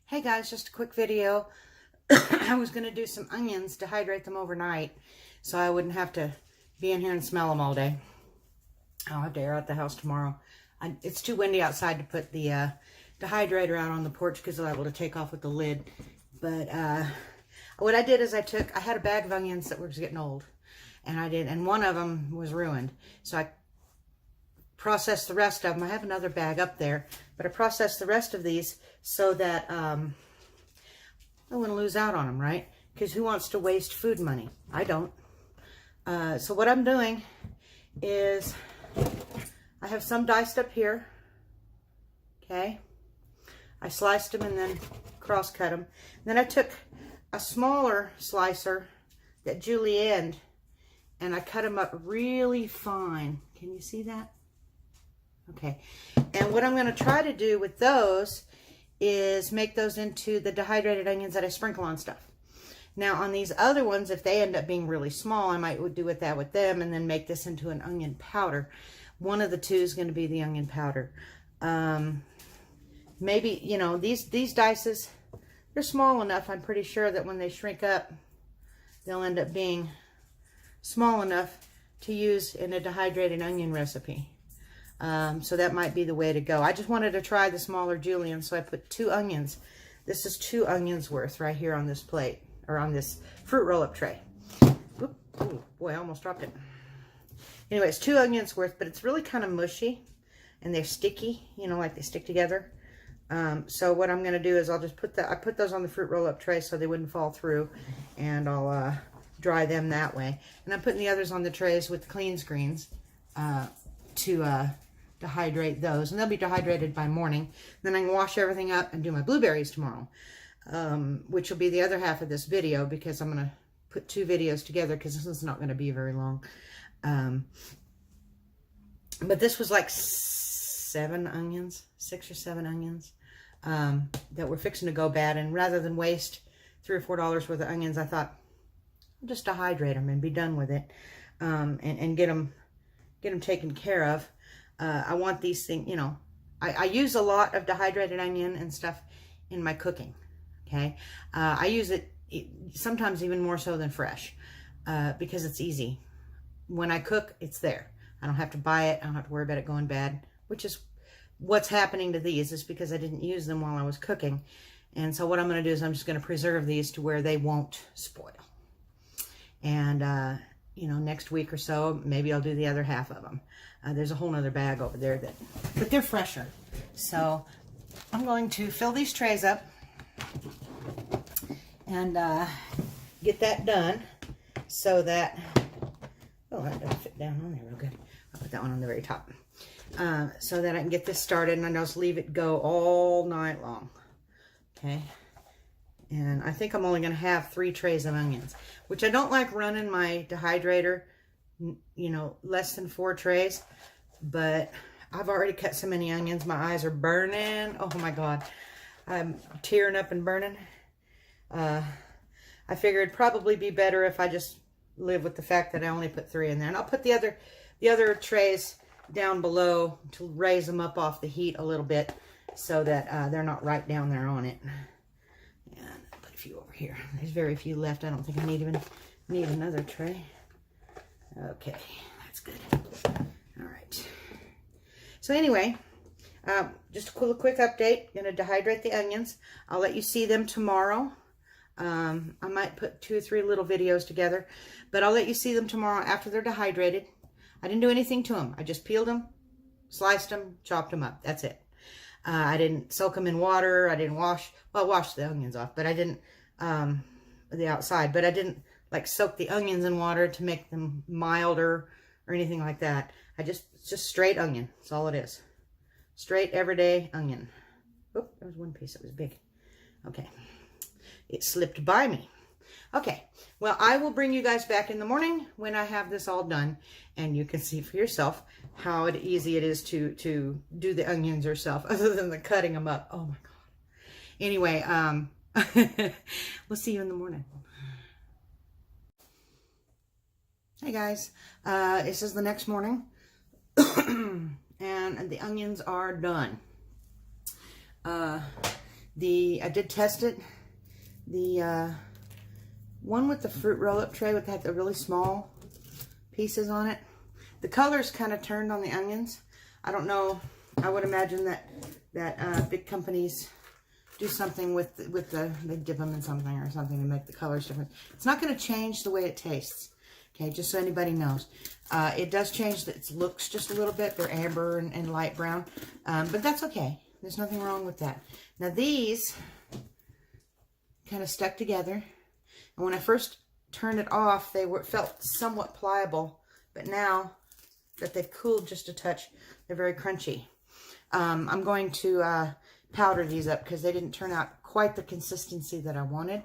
Hey guys, just a quick video. I was going to do some onions, dehydrate them overnight so I wouldn't have to be in here and smell them all day. I'll have to air out the house tomorrow. It's too windy outside to put the dehydrator out on the porch because I'll be able to take off with the lid. But what I did is I had a bag of onions that was getting old, and one of them was ruined. So I processed the rest of them. I have another bag up there, but I processed the rest of these so that I wouldn't lose out on them, right? Because who wants to waste food money? I don't. So what I'm doing is I have some diced up here. Okay. I sliced them and then cross cut them. Then I took a smaller slicer that julienned and I cut them up really fine. Can you see that? Okay. And what I'm going to try to do with those is make those into the dehydrated onions that I sprinkle on stuff. Now on these other ones, if they end up being really small, I might do that with them and then make this into an onion powder. One of the two is going to be the onion powder. Maybe, you know, these dices, they're small enough. I'm pretty sure that when they shrink up, they'll end up being small enough to use in a dehydrated onion recipe. So that might be the way to go. I just wanted to try the smaller julienne, so I put 2 onions. This is 2 onions worth right here on this plate, or on this fruit roll-up tray. Oop, ooh, boy, I almost dropped it. Anyway, it's 2 onions worth, but it's really kind of mushy, and they're sticky, you know, like they stick together. So what I'm going to do is I'll just I put those on the fruit roll-up tray so they wouldn't fall through, and dry them that way. And I'm putting the others on the trays with clean screens to dehydrate those, and they'll be dehydrated by morning. Then I can wash everything up and do my blueberries tomorrow, which will be the other half of this video, because I'm going to put 2 videos together because this is not going to be very long. But this was like 7 onions, 6 or 7 onions that were fixing to go bad, and rather than waste $3 or $4 worth of onions, I thought I'll just dehydrate them and be done with it, and get them taken care of. I want these things, you know, I use a lot of dehydrated onion and stuff in my cooking, okay? I use it sometimes even more so than fresh, because it's easy. When I cook, it's there. I don't have to buy it. I don't have to worry about it going bad, which is what's happening to these, is because I didn't use them while I was cooking. And so what I'm going to do is I'm just going to preserve these to where they won't spoil. And, you know, next week or so, maybe I'll do the other half of them. There's a whole nother bag over there but they're fresher. So I'm going to fill these trays up and get that done so that, oh, that doesn't fit down on there real good. I'll put that one on the very top. So that I can get this started, and I'll just leave it go all night long. Okay. And I think I'm only going to have 3 trays of onions, which I don't like running my dehydrator, you know, less than 4 trays. But I've already cut so many onions. My eyes are burning. Oh my God. I'm tearing up and burning. I figured it'd probably be better if I just live with the fact that I only put 3 in there. And I'll put the other trays down below to raise them up off the heat a little bit so that they're not right down there on it. Put a few over here. There's very few left. I don't think I need another tray. Okay, that's good. All right. So anyway, just a quick update. Gonna dehydrate the onions. I'll let you see them tomorrow. I might put 2 or 3 little videos together, but I'll let you see them tomorrow after they're dehydrated. I didn't do anything to them. I just peeled them, sliced them, chopped them up. That's it. I didn't soak them in water. I didn't wash the onions off, but I didn't, the outside, but I didn't like soak the onions in water to make them milder or anything like that. It's just straight onion. That's all it is. Straight everyday onion. Oh, there was one piece that was big. Okay. It slipped by me. Okay. Well, I will bring you guys back in the morning when I have this all done, and you can see for yourself how easy it is to do the onions yourself, other than the cutting them up. Oh my God. Anyway, we'll see you in the morning. Hey guys, this is the next morning, and the onions are done. I did test it. The one with the fruit roll-up tray with had the really small pieces on it, the color's kind of turned on the onions. I don't know. I would imagine that big companies do something with they dip them in something or something to make the colors different. It's not going to change the way it tastes. Okay, just so anybody knows. It does change its looks just a little bit. They're amber and light brown, but that's okay. There's nothing wrong with that. Now these kind of stuck together, and when I first turned it off, they felt somewhat pliable, but now that they've cooled just a touch, they're very crunchy. I'm going to powder these up because they didn't turn out quite the consistency that I wanted.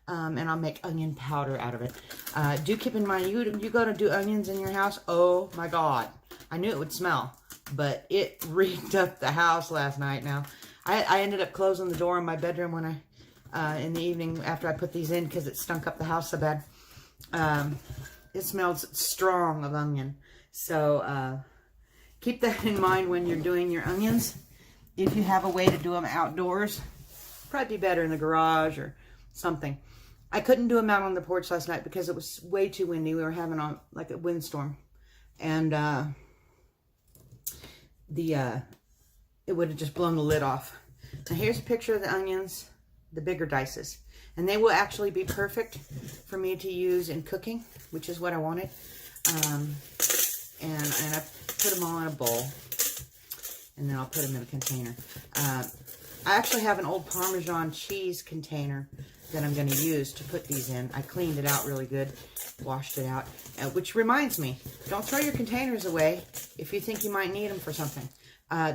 And I'll make onion powder out of it. Do keep in mind, you go to do onions in your house, oh my God. I knew it would smell, but it reeked up the house last night. Now, I ended up closing the door in my bedroom when in the evening after I put these in because it stunk up the house so bad. It smells strong of onion. So keep that in mind when you're doing your onions. If you have a way to do them outdoors, probably be better in the garage or something. I couldn't do them out on the porch last night because it was way too windy. We were having like a windstorm, and it would have just blown the lid off. Now here's a picture of the onions, the bigger dices, and they will actually be perfect for me to use in cooking, which is what I wanted. And I put them all in a bowl, and then I'll put them in a container. I actually have an old Parmesan cheese container that I'm going to use to put these in. I cleaned it out really good, washed it out, which reminds me, don't throw your containers away if you think you might need them for something.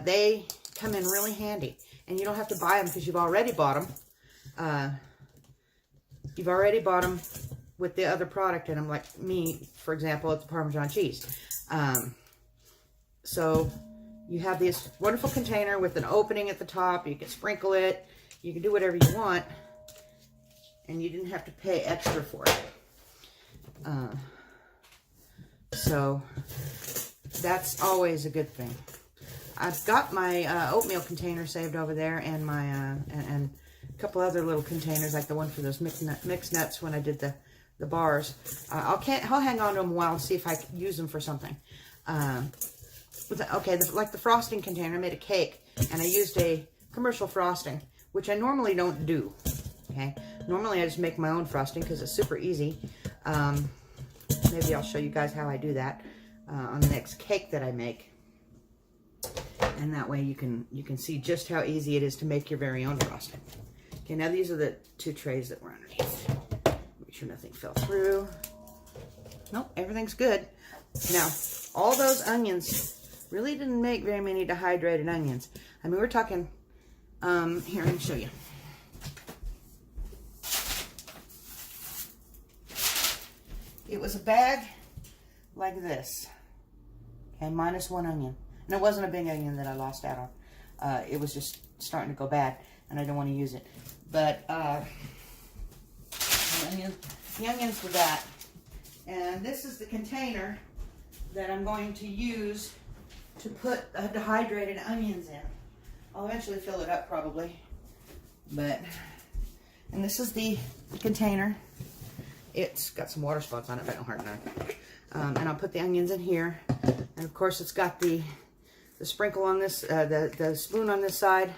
They come in really handy, and you don't have to buy them because you've already bought them. You've already bought them with the other product in them, like me, for example, it's Parmesan cheese. So you have this wonderful container with an opening at the top. You can sprinkle it. You can do whatever you want. And you didn't have to pay extra for it. So that's always a good thing. I've got my oatmeal container saved over there, and my and a couple other little containers, like the one for those mixed nuts when I did the bars. I'll hang on to them a while and see if I can use them for something. Okay, like the frosting container, I made a cake, and I used a commercial frosting, which I normally don't do. Okay, normally I just make my own frosting because it's super easy. Maybe I'll show you guys how I do that on the next cake that I make, and that way you can see just how easy it is to make your very own frosting. Okay, now these are the two trays that were underneath. Make sure nothing fell through. Nope, everything's good. Now, all those onions really didn't make very many dehydrated onions. I mean, we're talking, here, let me show you. It was a bag like this, okay, minus one onion. And it wasn't a big onion that I lost out on. It was just starting to go bad, and I don't want to use it. But the onions were that. And this is the container that I'm going to use to put dehydrated onions in. I'll eventually fill it up probably. And this is the container. It's got some water spots on it, but don't hurt none. And I'll put the onions in here. And of course it's got the sprinkle on this, the spoon on this side,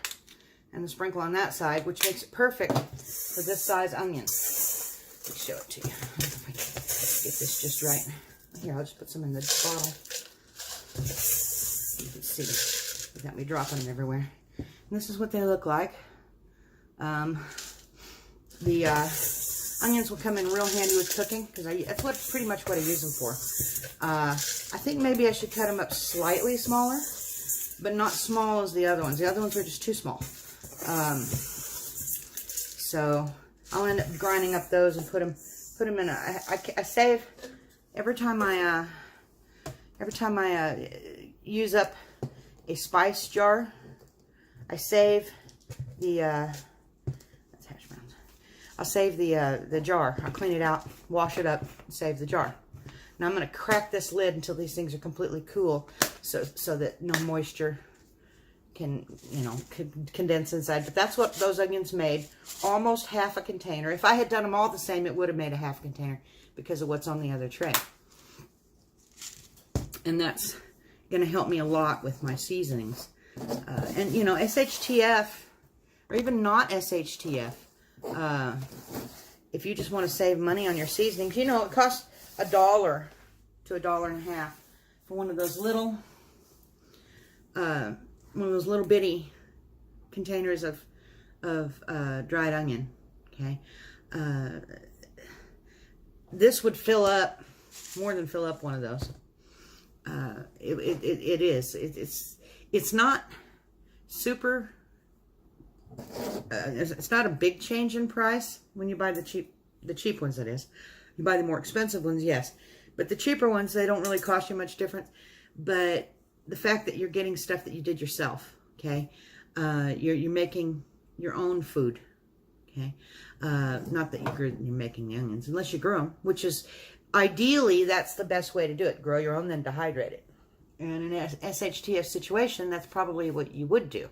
and the sprinkle on that side, which makes it perfect for this size onion. Let me show it to you. If I can get this just right. Here, I'll just put some in the bottle. You can see, they got me dropping them everywhere. And this is what they look like. The onions will come in real handy with cooking, because that's pretty much what I use them for. I think maybe I should cut them up slightly smaller, but not small as the other ones. The other ones were just too small. So I'll end up grinding up those and put them in I save every time I use up a spice jar. I save the that's hash browns. I'll save the jar. I'll clean it out, wash it up, save the jar. Now I'm going to crack this lid until these things are completely cool, so that no moisture you know, condense inside. But that's what those onions made, almost half a container. If I had done them all the same, it would have made a half container because of what's on the other tray. And that's going to help me a lot with my seasonings. And, you know, SHTF, or even not SHTF, if you just want to save money on your seasonings, you know, it costs $1 to $1.50 for one of those little bitty containers of dried onion. Okay, this would fill up, more than fill up one of those. It's not super. It's not a big change in price when you buy the cheap ones. That is, you buy the more expensive ones, yes, but the cheaper ones, they don't really cost you much difference. But the fact that you're getting stuff that you did yourself, okay, you're making your own food, okay, not that you're making the onions unless you grow them, which is ideally that's the best way to do it. Grow your own, then dehydrate it. And in an SHTF situation, that's probably what you would do.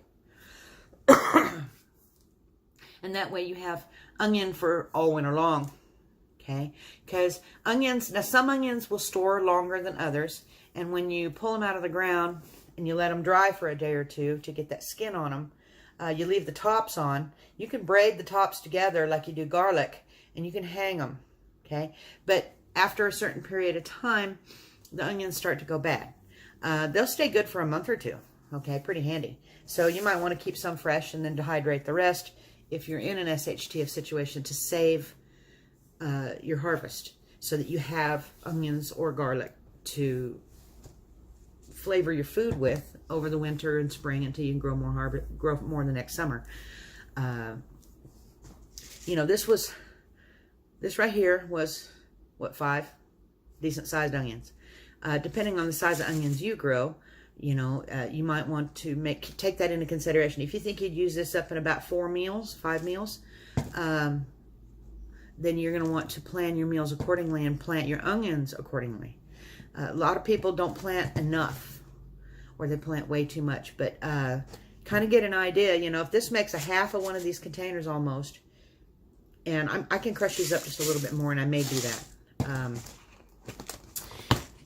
And that way you have onion for all winter long, okay? Because onions, now some onions will store longer than others, and when you pull them out of the ground and you let them dry for a day or two to get that skin on them, you leave the tops on. You can braid the tops together like you do garlic, and you can hang them, okay? But after a certain period of time, the onions start to go bad. They'll stay good for a month or two, okay? Pretty handy. So you might want to keep some fresh and then dehydrate the rest if you're in an SHTF situation to save your harvest so that you have onions or garlic to flavor your food with over the winter and spring until you can grow more the next summer. You know, this right here was, what, 5 decent sized onions. Depending on the size of onions you grow, you know, you might want to take that into consideration. If you think you'd use this up in about 5 meals, then you're going to want to plan your meals accordingly and plant your onions accordingly. A lot of people don't plant enough, or they plant way too much, but kind of get an idea. You know, if this makes a half of one of these containers almost, and I can crush these up just a little bit more, and I may do that.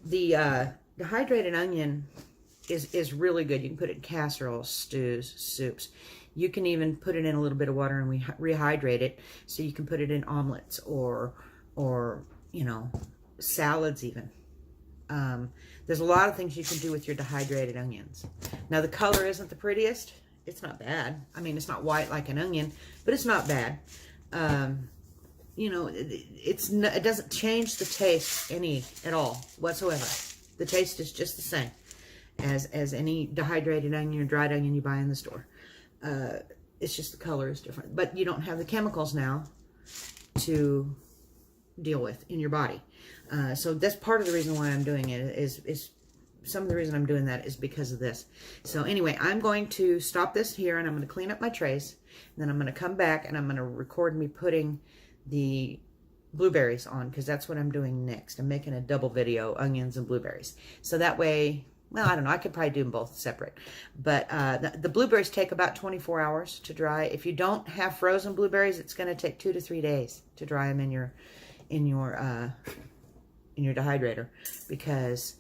The dehydrated onion is really good. You can put it in casseroles, stews, soups. You can even put it in a little bit of water and rehydrate it, so you can put it in omelets or you know, salads even. There's a lot of things you can do with your dehydrated onions. Now, the color isn't the prettiest. It's not bad. I mean, it's not white like an onion, but it's not bad. You know, it doesn't change the taste at all whatsoever. The taste is just the same as any dehydrated onion or dried onion you buy in the store. It's just the color is different. But you don't have the chemicals now to deal with in your body. So that's part of the reason why I'm doing it, is some of the reason I'm doing that is because of this. So anyway, I'm going to stop this here, and I'm going to clean up my trays. And then I'm going to come back, and I'm going to record me putting the blueberries on, because that's what I'm doing next. I'm making a double video, onions and blueberries. So that way, well, I don't know, I could probably do them both separate. But the blueberries take about 24 hours to dry. If you don't have frozen blueberries, it's going to take 2 to 3 days to dry them in your dehydrator, because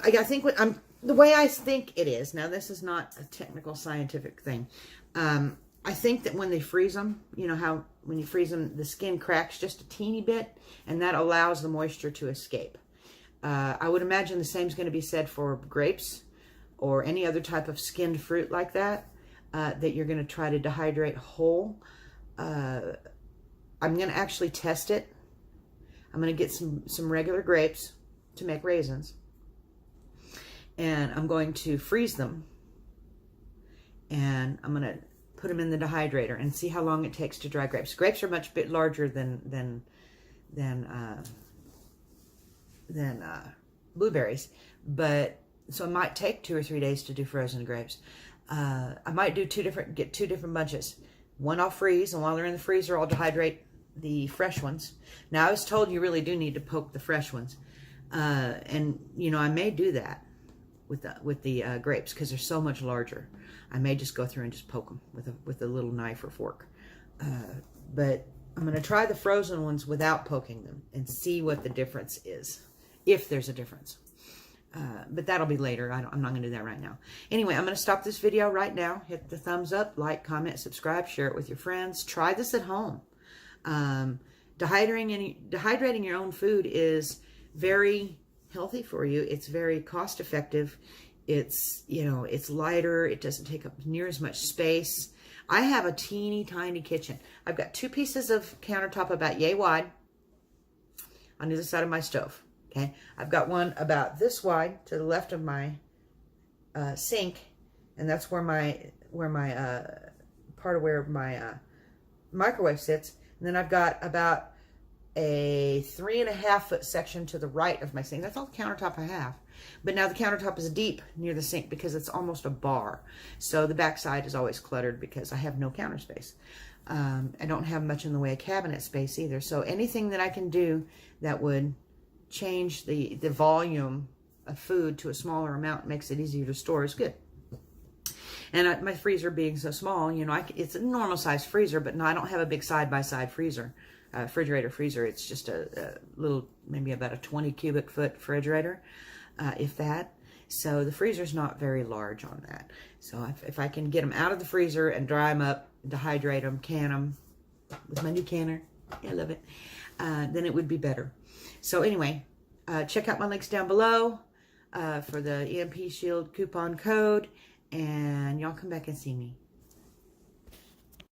I think the way I think it is, now this is not a technical scientific thing. I think that when they freeze them, you know how when you freeze them, the skin cracks just a teeny bit, and that allows the moisture to escape. I would imagine the same is going to be said for grapes or any other type of skinned fruit like that, that you're going to try to dehydrate whole. I'm going to actually test it. I'm going to get some regular grapes to make raisins, and I'm going to freeze them, and I'm going to put them in the dehydrator and see how long it takes to dry grapes. Grapes are much bit larger than blueberries, but so it might take 2 or 3 days to do frozen grapes. I might do get two different bunches. One I'll freeze, and while they're in the freezer, I'll dehydrate the fresh ones. Now, I was told you really do need to poke the fresh ones, and you know, I may do that with the grapes because they're so much larger. I may just go through and just poke them with a little knife or fork. But I'm going to try the frozen ones without poking them and see what the difference is, if there's a difference. But that'll be later. I'm not going to do that right now. Anyway, I'm going to stop this video right now. Hit the thumbs up, like, comment, subscribe, share it with your friends. Try this at home. Dehydrating your own food is very healthy for you. It's very cost effective. It's, you know, it's lighter. It doesn't take up near as much space. I have a teeny tiny kitchen. I've got 2 pieces of countertop about yay wide on either side of my stove. Okay, I've got one about this wide to the left of my sink, and that's where my part of where my microwave sits. And then I've got about a 3.5 foot section to the right of my sink. That's all the countertop I have. But now the countertop is deep near the sink because it's almost a bar. So the backside is always cluttered because I have no counter space. I don't have much in the way of cabinet space either. So anything that I can do that would change the volume of food to a smaller amount makes it easier to store is good. And my freezer being so small, you know, it's a normal size freezer, but no, I don't have a big side-by-side freezer, refrigerator freezer. It's just a little, maybe about a 20 cubic foot refrigerator, if that. So the freezer's not very large on that. So if I can get them out of the freezer and dry them up, dehydrate them, can them with my new canner, I love it, then it would be better. So anyway, check out my links down below for the EMP Shield coupon code, and y'all come back and see me.